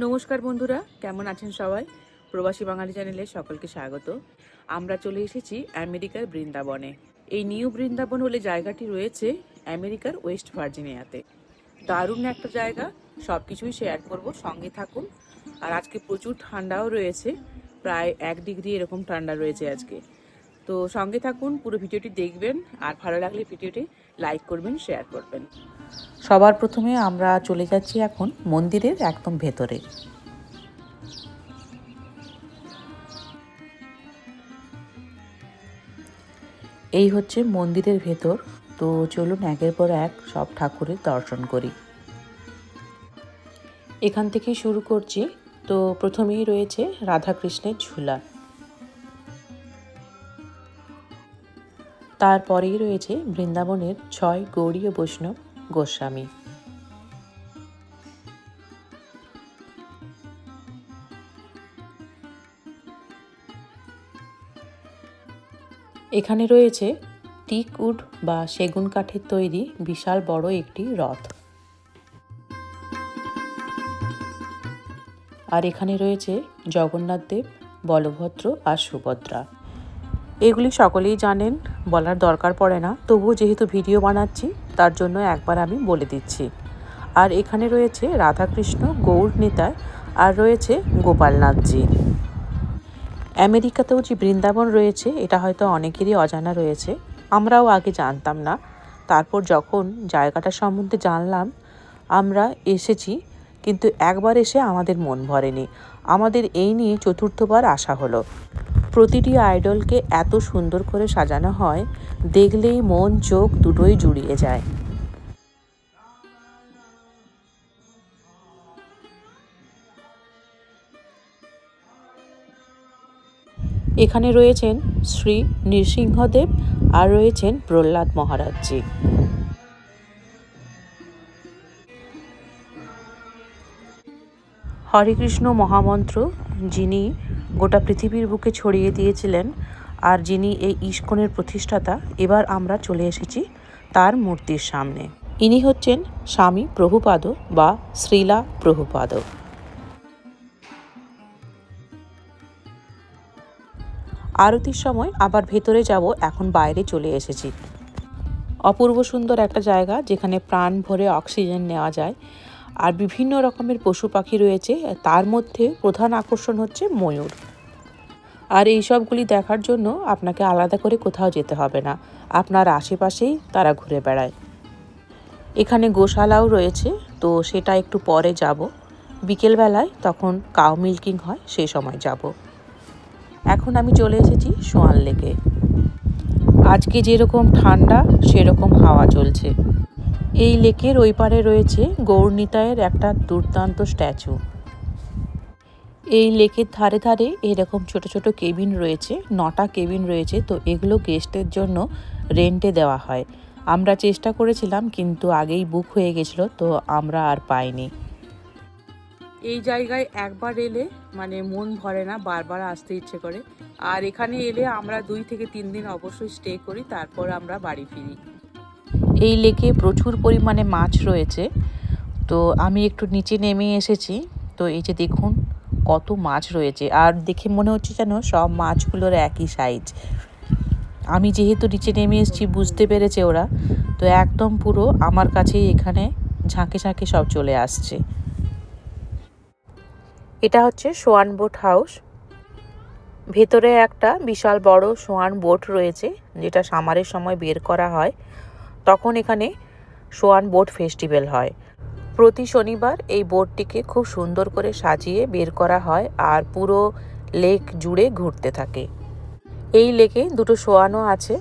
নমস্কার বন্ধুরা, কেমন আছেন সবাই? প্রবাসী বাঙালি চ্যানেলে সকলকে স্বাগত। আমরা চলে এসেছি আমেরিকার বৃন্দাবনে। এই নিউ বৃন্দাবন বলে জায়গাটি রয়েছে আমেরিকার ওয়েস্ট ভার্জিনিয়াতে। দারুণ একটা জায়গা, সব কিছুই শেয়ার করব, সঙ্গে থাকুন। আর আজকে প্রচুর ঠান্ডাও রয়েছে, প্রায় 1 ডিগ্রি এরকম ঠান্ডা রয়েছে আজকে। তো সঙ্গে থাকুন, পুরো ভিডিওটি দেখবেন, আর ভালো লাগলে ভিডিওটি লাইক করবেন, শেয়ার করবেন। সবার প্রথমে আমরা চলে যাচ্ছি এখন মন্দিরের একদম ভেতরে। এই হচ্ছে মন্দিরের ভেতর। তো চলুন একের পর এক সব ঠাকুরের দর্শন করি। এখান থেকেই শুরু করছি। তো প্রথমেই রয়েছে রাধাকৃষ্ণের ঝুলা, তারপরেই রয়েছে বৃন্দাবনের 6 গৌড়ীয় বৈষ্ণব গোস্বামী। এখানে রয়েছে টিক উড বা সেগুন কাঠের তৈরি বিশাল বড় একটি রথ। আর এখানে রয়েছে জগন্নাথ দেব, বলভদ্র আর সুভদ্রা। এগুলি সকলেই জানেন, বলার দরকার পড়ে না, তবুও যেহেতু ভিডিও বানাচ্ছি তার জন্য একবার আমি বলে দিচ্ছি। আর এখানে রয়েছে রাধাকৃষ্ণ, গৌর নিতাই, আর রয়েছে গোপালনাথজি। আমেরিকাতেও যে বৃন্দাবন রয়েছে এটা হয়তো অনেকেরই অজানা রয়েছে, আমরাও আগে জানতাম না। তারপর যখন জায়গাটা সম্বন্ধে জানলাম, আমরা এসেছি, কিন্তু একবার এসে আমাদের মন ভরেনি। আমাদের এই নিয়ে চতুর্থবার আসা হলো। প্রতিটি আইডলকে এত সুন্দর করে সাজানো হয়, দেখলেই মন চোখ দুটোই জুড়িয়ে যায়। এখানে রয়েছেন শ্রী নৃসিংহদেব আর রয়েছেন প্রহ্লাদ মহারাজজি। হরে কৃষ্ণ মহামন্ত্র যিনি গোটা পৃথিবীর বুকে ছড়িয়ে দিয়েছিলেন, আর যিনি এই ইস্কনের প্রতিষ্ঠাতা, এবার আমরা চলে এসেছি তার মূর্তির সামনে। ইনি হচ্ছেন স্বামী প্রভুপাদ বা শ্রীলা প্রভুপাদ। আরতির সময় আবার ভেতরে যাব, এখন বাইরে চলে এসেছি। অপূর্ব সুন্দর একটা জায়গা, যেখানে প্রাণ ভরে অক্সিজেন নেওয়া যায়। আর বিভিন্ন রকমের পশু পাখি রয়েছে, তার মধ্যে প্রধান আকর্ষণ হচ্ছে ময়ূর। আর এই সবগুলি দেখার জন্য আপনাকে আলাদা করে কোথাও যেতে হবে না, আপনার আশেপাশেই তারা ঘুরে বেড়ায়। এখানে গোশালাও রয়েছে, তো সেটা একটু পরে যাব, বিকেলবেলায়, তখন কাউ মিল্কিং হয়, সেই সময় যাব। এখন আমি চলে এসেছি সোয়ান লেকে। আজকে যেরকম ঠান্ডা সেরকম হাওয়া চলছে। এই লেকের ওই পারে রয়েছে গৌরনিতাইয়ের একটা দুর্দান্ত স্ট্যাচু। এই লেকের ধারে ধারে এরকম ছোট ছোট কেবিন রয়েছে, 9টা কেবিন রয়েছে। তো এগুলো গেস্টের জন্য রেন্টে দেওয়া হয়। আমরা চেষ্টা করেছিলাম, কিন্তু আগেই বুক হয়ে গেছিলো, তো আমরা আর পাইনি। এই জায়গায় একবার এলে মানে মন ভরে না, বারবার আসতে ইচ্ছে করে। আর এখানে এলে আমরা 2 থেকে 3 দিন অবশ্যই স্টে করি, তারপর আমরা বাড়ি ফিরি। এই লেকে প্রচুর পরিমাণে মাছ রয়েছে। তো আমি একটু নিচে নেমে এসেছি। তো এই যে দেখুন কত মাছ রয়েছে, আর দেখে মনে হচ্ছে যেন সব মাছগুলোর একই সাইজ। আমি যেহেতু নিচে নেমে এসেছি বুঝতে পেরেছে ওরা, তো একদম পুরো আমার কাছেই এখানে ঝাঁকে ঝাঁকে সব চলে আসছে। এটা হচ্ছে সোয়ান বোট হাউস। ভেতরে একটা বিশাল বড় সোয়ান বোট রয়েছে, যেটা সামারের সময় বের করা হয়। তখন এখানে সোয়ান বোট ফেস্টিভ্যাল হয়। প্রতি শনিবার এই বোটটিকে খুব সুন্দর করে সাজিয়ে বের করা হয়, আর পুরো লেক জুড়ে ঘুরতে থাকে। এই লেকে 2টো সোয়ানও আছে,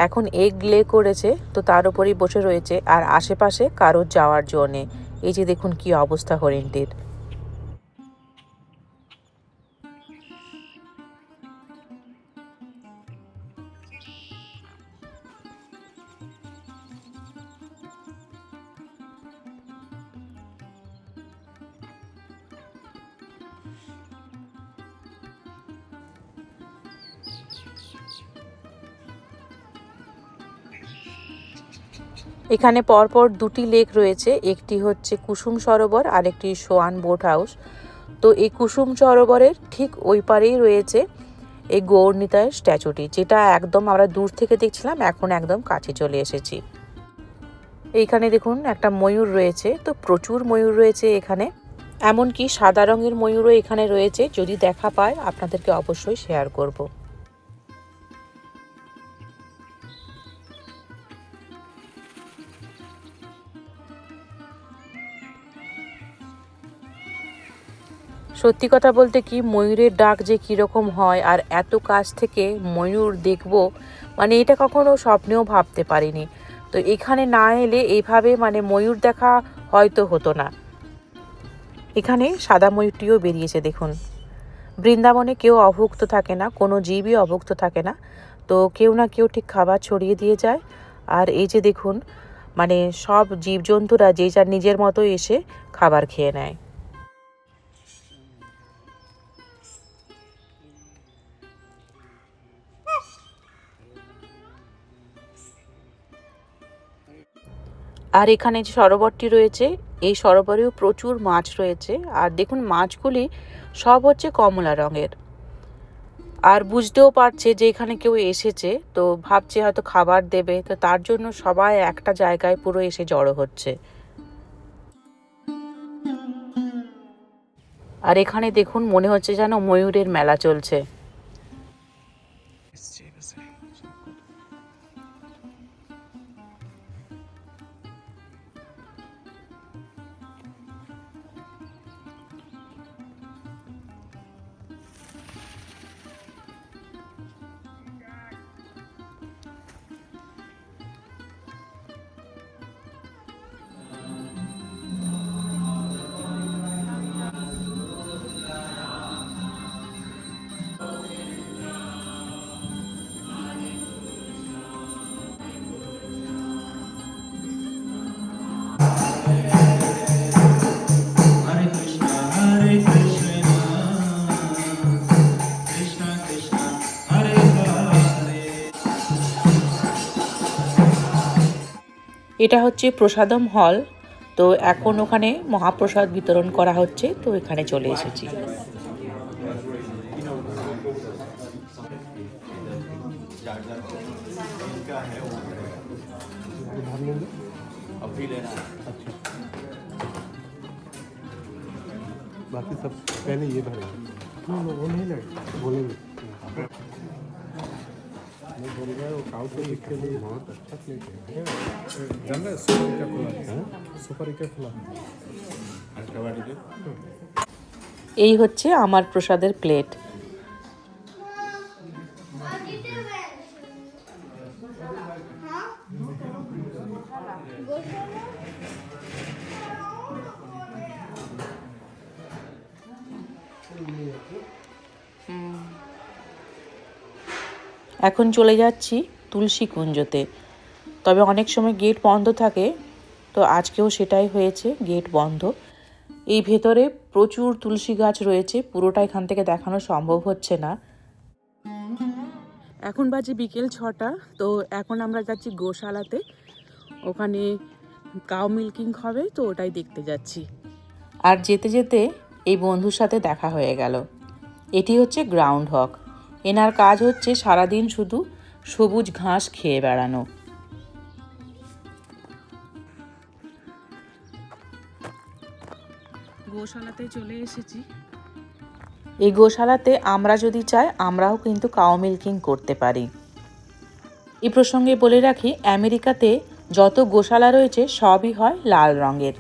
এখন এগ লে করেছে, তো তার উপরেই বসে রয়েছে। আর আশেপাশে কারোর যাওয়ার জো নেই। এই যে দেখুন কি অবস্থা হরিণটির। এখানে পরপর 2টি লেক রয়েছে, একটি হচ্ছে কুসুম সরোবর আর একটি সোয়ান বোট হাউস। তো এই কুসুম সরোবরের ঠিক ওই পারেই রয়েছে এই গৌরনিতাইয়ের স্ট্যাচুটি, যেটা একদম আমরা দূর থেকে দেখছিলাম, এখন একদম কাছে চলে এসেছি। এইখানে দেখুন একটা ময়ূর রয়েছে, তো প্রচুর ময়ূর রয়েছে এখানে, এমনকি সাদা রঙের ময়ূরও এখানে রয়েছে। যদি দেখা পায় আপনাদেরকে অবশ্যই শেয়ার করব। সত্যি কথা বলতে কি, ময়ূরের ডাক যে কীরকম হয় আর এত কাছ থেকে ময়ূর দেখব, মানে এটা কখনো স্বপ্নেও ভাবতে পারিনি। তো এখানে না এলে এইভাবে মানে ময়ূর দেখা হয়তো হতো না। এখানে সাদা ময়ূরটিও বেরিয়েছে দেখুন। বৃন্দাবনে কেউ অভুক্ত থাকে না, কোনো জীবই অভুক্ত থাকে না, তো কেউ না কেউ ঠিক খাবার ছড়িয়ে দিয়ে যায়। আর এই যে দেখুন, মানে সব জীবজন্তুরা যে যার নিজের মতো এসে খাবার খেয়ে নেয়। আর এখানে যে সরোবরটি রয়েছে, এই সরোবরেও প্রচুর মাছ রয়েছে। আর দেখুন মাছগুলি সব হচ্ছে কমলা রঙের। আর বুঝতেও পারছে যে এখানে কেউ এসেছে, তো ভাবছে হয়তো খাবার দেবে, তো তার জন্য সবাই একটা জায়গায় পুরো এসে জড়ো হচ্ছে। আর এখানে দেখুন মনে হচ্ছে যেন ময়ূরের মেলা চলছে। এটা হচ্ছে প্রসাদম হল, তো এখন ওখানে মহাপ্রসাদ বিতরণ করা হচ্ছে, তো এখানে চলে এসেছি। बाकी सब पहले ये भरेंगे। वो नहीं लगेगा, बोलेंगे। मैं बोल रहा है वो काउ के लिए बहुत अच्छा प्लेट है। जान रहे सुपारी का खुला है, सुपारी का खुला। এই হচ্ছে আমার প্রসাদের প্লেট। এখন চলে যাচ্ছি তুলসী কুঞ্জতে, তবে অনেক সময় গেট বন্ধ থাকে, তো আজকেও সেটাই হয়েছে, গেট বন্ধ। এই ভেতরে প্রচুর তুলসী গাছ রয়েছে, পুরোটা এখান থেকে দেখানো সম্ভব হচ্ছে না। এখন বাজে বিকেল 6টা, তো এখন আমরা যাচ্ছি গোশালাতে, ওখানে কাউ মিল্কিং হবে, তো ওটাই দেখতে যাচ্ছি। আর যেতে যেতে এই বন্ধুর সাথে দেখা হয়ে গেল। এটি হচ্ছে গ্রাউন্ড হক, এনার কাজ হচ্ছে সারাদিন শুধু সবুজ ঘাস খেয়ে বেড়ানো। গোশালাতে চলে এসেছি। এই গোশালাতে আমরা যদি চাই আমরাও কিন্তু কাউ মিল্কিং করতে পারি। এই প্রসঙ্গে বলে রাখি, আমেরিকাতে যত গোশালা রয়েছে সবই হয় লাল রঙের।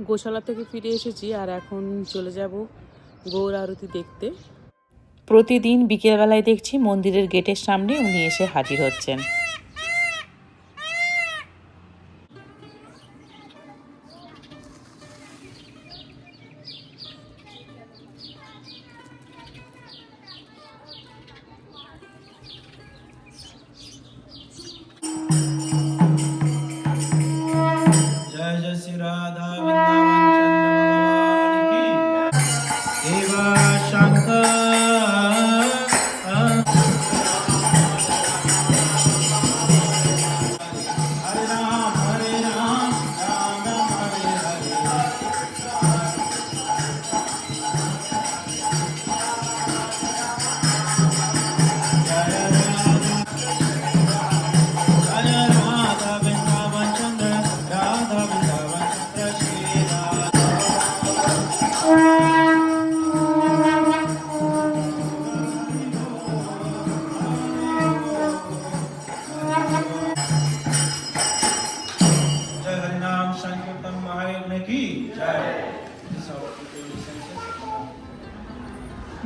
গোশালা থেকে ফিরে এসেছি আর এখন চলে যাব গৌর আরতি দেখতে। প্রতিদিন বিকেলবেলায় দেখছি মন্দিরের গেটের সামনে উনি এসে হাজির হচ্ছেন। जय जय श्री राधा वृंदावन चंद्र भगवान की देवा शंकर हरे राम राम राम हरे हरे जय राधा वृंदावन चंद्र राधा वृंदावन चंद्र श्री राधा जय हरिनाम संकीर्तन महायज्ञ की जय।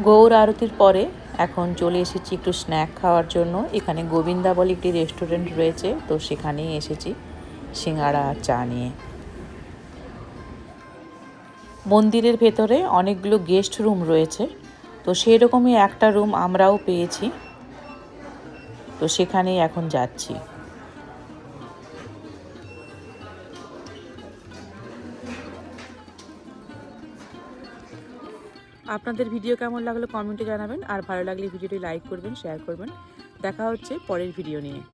গৌর আরতির পরে এখন চলে এসেছি একটু স্ন্যাক খাওয়ার জন্য। এখানে গোবিন্দা বলে একটি রেস্টুরেন্ট রয়েছে, তো সেখানেই এসেছি সিঙ্গাড়া আর চা নিয়ে। মন্দিরের ভেতরে অনেকগুলো গেস্ট রুম রয়েছে, তো সেই রকমই একটা রুম আমরাও পেয়েছি, তো সেখানেই এখন যাচ্ছি। আপনাদের ভিডিও কেমন লাগলো কমেন্টে জানাবেন, আর ভালো লাগলে ভিডিওটি লাইক করবেন, শেয়ার করবেন। দেখা হচ্ছে পরের ভিডিও নিয়ে।